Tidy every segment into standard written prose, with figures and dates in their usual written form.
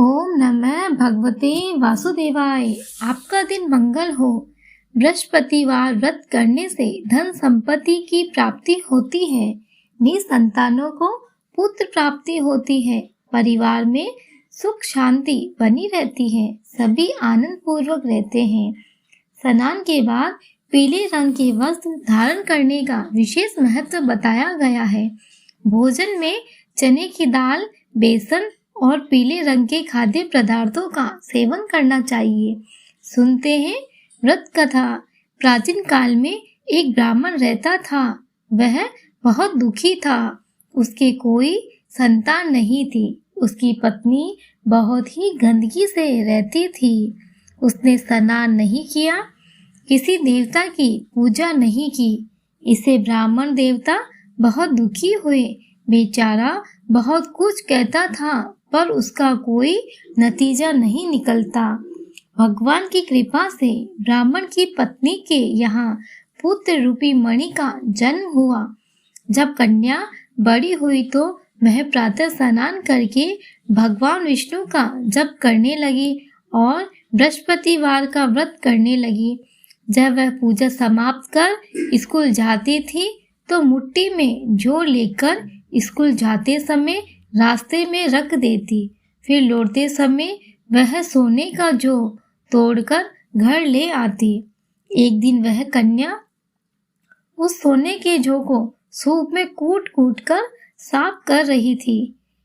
ओम नमः भगवते वासुदेवाय। आपका दिन मंगल हो। बृहस्पतिवार व्रत करने से धन संपत्ति की प्राप्ति होती है। निसंतानों को पुत्र प्राप्ति होती है। परिवार में सुख शांति बनी रहती है। सभी आनंद पूर्वक रहते हैं। स्नान के बाद पीले रंग के वस्त्र धारण करने का विशेष महत्व बताया गया है। भोजन में चने की दाल, बेसन और पीले रंग के खाद्य पदार्थों का सेवन करना चाहिए। सुनते हैं व्रत कथा। प्राचीन काल में एक ब्राह्मण रहता था। वह बहुत दुखी था। उसके कोई संतान नहीं थी। उसकी पत्नी बहुत ही गंदगी से रहती थी। उसने स्नान नहीं किया, किसी देवता की पूजा नहीं की। इसे ब्राह्मण देवता बहुत दुखी हुए। बेचारा बहुत कुछ कहता था पर उसका कोई नतीजा नहीं निकलता। भगवान की कृपा से ब्राह्मण की पत्नी के यहाँ पुत्र रूपी मणि का जन्म हुआ। जब कन्या बड़ी हुई तो वह प्रातः स्नान करके भगवान विष्णु का जप करने लगी और बृहस्पतिवार का व्रत करने लगी। जब वह पूजा समाप्त कर स्कूल जाती थी तो मुट्ठी में जौ लेकर स्कूल जाते समय रास्ते में रख देती। फिर लौटते समय वह सोने का जौ तोड़कर घर ले आती। एक दिन वह कन्या उस सोने के जौ को सूप में कूट कूट कर साफ कर रही थी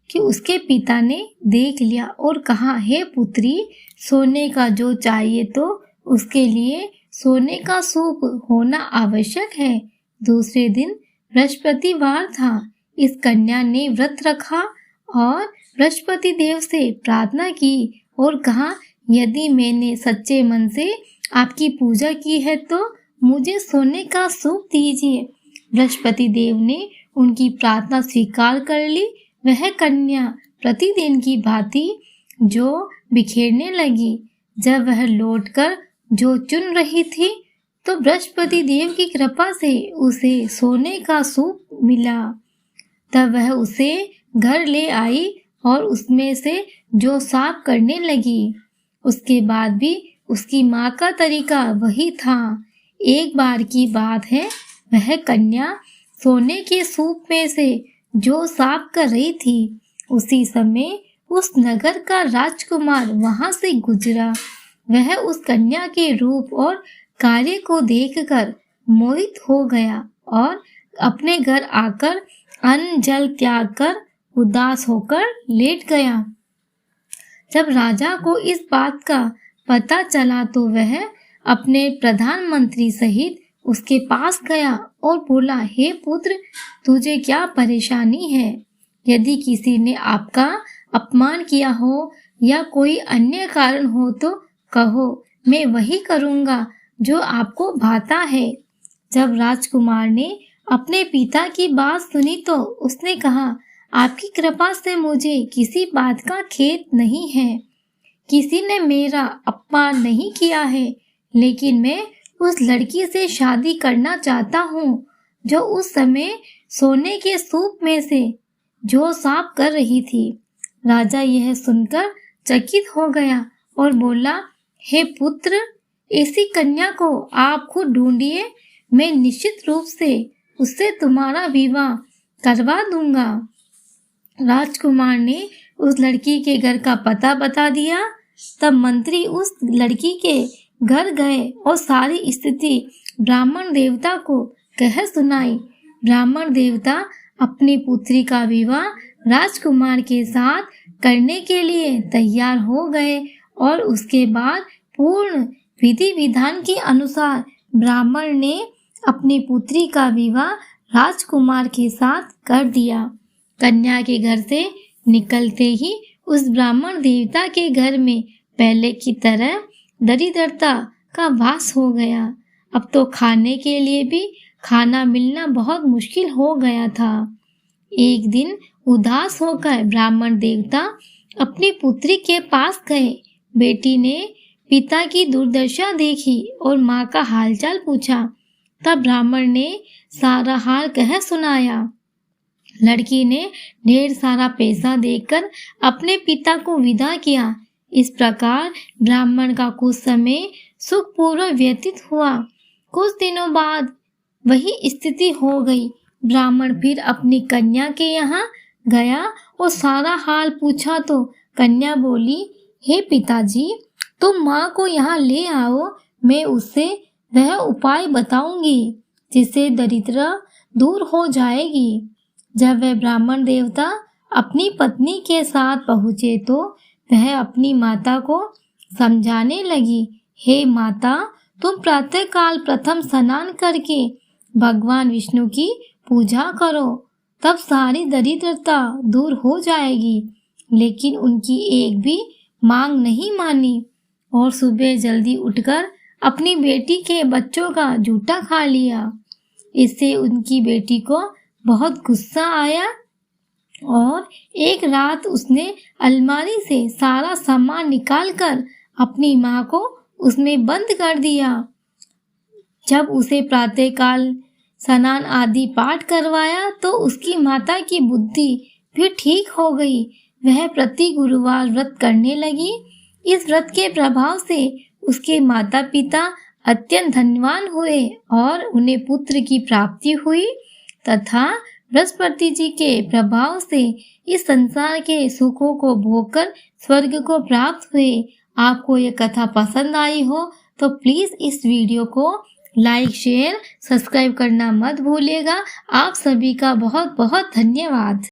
कि उसके पिता ने देख लिया और कहा, हे पुत्री, सोने का जौ चाहिए तो उसके लिए सोने का सूप होना आवश्यक है। दूसरे दिन बृहस्पतिवार था। इस कन्या ने व्रत रखा और बृहस्पति देव से प्रार्थना की और कहा, यदि मैंने सच्चे मन से आपकी पूजा की है तो मुझे सोने का सूप दीजिए। बृहस्पति देव ने उनकी प्रार्थना स्वीकार कर ली। वह कन्या प्रतिदिन की भांति जौ बिखेरने लगी। जब वह लौटकर जौ चुन रही थी तो बृहस्पति देव की कृपा से उसे सोने का सूप मिला। तब वह उसे घर ले आई और उसमें से जौ साफ करने लगी। उसके बाद भी उसकी माँ का तरीका वही था। एक बार की बात है, वह कन्या सोने के सूप में से जौ साफ कर रही थी। उसी समय उस नगर का राजकुमार वहां से गुजरा। वह उस कन्या के रूप और कार्य को देखकर मोहित हो गया और अपने घर आकर अन्न जल त्याग कर उदास होकर लेट गया। जब राजा को इस बात का पता चला तो वह अपने प्रधानमंत्री सहित उसके पास गया और बोला, हे पुत्र, तुझे क्या परेशानी है? यदि किसी ने आपका अपमान किया हो या कोई अन्य कारण हो तो कहो, मैं वही करूँगा जो आपको भाता है। जब राजकुमार ने अपने पिता की बात सुनी तो उसने कहा, आपकी कृपा से मुझे किसी बात का खेद नहीं है। किसी ने मेरा अपमान नहीं किया है, लेकिन मैं उस लड़की से शादी करना चाहता हूँ जो उस समय सोने के सूप में से जौ साफ कर रही थी। राजा यह सुनकर चकित हो गया और बोला, हे पुत्र, ऐसी कन्या को आप खुद ढूंढिए। मैं निश्चित रूप से उससे तुम्हारा विवाह करवा दूंगा। राजकुमार ने उस लड़की के घर का पता बता दिया। तब मंत्री उस लड़की के घर गए और सारी स्थिति ब्राह्मण देवता को कह सुनाई। ब्राह्मण देवता अपनी पुत्री का विवाह राजकुमार के साथ करने के लिए तैयार हो गए और उसके बाद पूर्ण विधि विधान के अनुसार ब्राह्मण ने अपनी पुत्री का विवाह राजकुमार के साथ कर दिया। कन्या के घर से निकलते ही उस ब्राह्मण देवता के घर में पहले की तरह दरिद्रता का वास हो गया। अब तो खाने के लिए भी खाना मिलना बहुत मुश्किल हो गया था। एक दिन उदास होकर ब्राह्मण देवता अपनी पुत्री के पास गए। बेटी ने पिता की दुर्दशा देखी और माँ का हालचाल पूछा। तब ब्राह्मण ने सारा हाल कह सुनाया। लड़की ने ढेर सारा पैसा देकर अपने पिता को विदा किया। इस प्रकार ब्राह्मण का कुछ समय सुखपूर्वक व्यतीत हुआ। कुछ दिनों बाद वही स्थिति हो गई। ब्राह्मण फिर अपनी कन्या के यहाँ गया और सारा हाल पूछा तो कन्या बोली, हे पिताजी, तुम माँ को यहाँ ले आओ, मैं उससे वह उपाय बताऊंगी जिससे दरिद्र दूर हो जाएगी। जब वह ब्राह्मण देवता अपनी पत्नी के साथ पहुँचे तो वह अपनी माता को समझाने लगी, हे माता, तुम प्रातःकाल प्रथम स्नान करके भगवान विष्णु की पूजा करो, तब सारी दरिद्रता दूर हो जाएगी। लेकिन उनकी एक भी मांग नहीं मानी और सुबह जल्दी उठकर अपनी बेटी के बच्चों का जूठा खा लिया। इससे उनकी बेटी को बहुत गुस्सा आया और एक रात उसने अलमारी से सारा सामान निकालकर अपनी माँ को उसमें बंद कर दिया। जब उसे प्रातःकाल स्नान आदि पाठ करवाया तो उसकी माता की बुद्धि फिर ठीक हो गई। वह प्रति गुरुवार व्रत करने लगी। इस व्रत के प्रभाव से उसके माता पिता अत्यंत धनवान हुए और उन्हें पुत्र की प्राप्ति हुई तथा बृहस्पति जी के प्रभाव से इस संसार के सुखों को भोगकर स्वर्ग को प्राप्त हुए। आपको ये कथा पसंद आई हो तो प्लीज इस वीडियो को लाइक, शेयर, सब्सक्राइब करना मत भूलिएगा। आप सभी का बहुत बहुत धन्यवाद।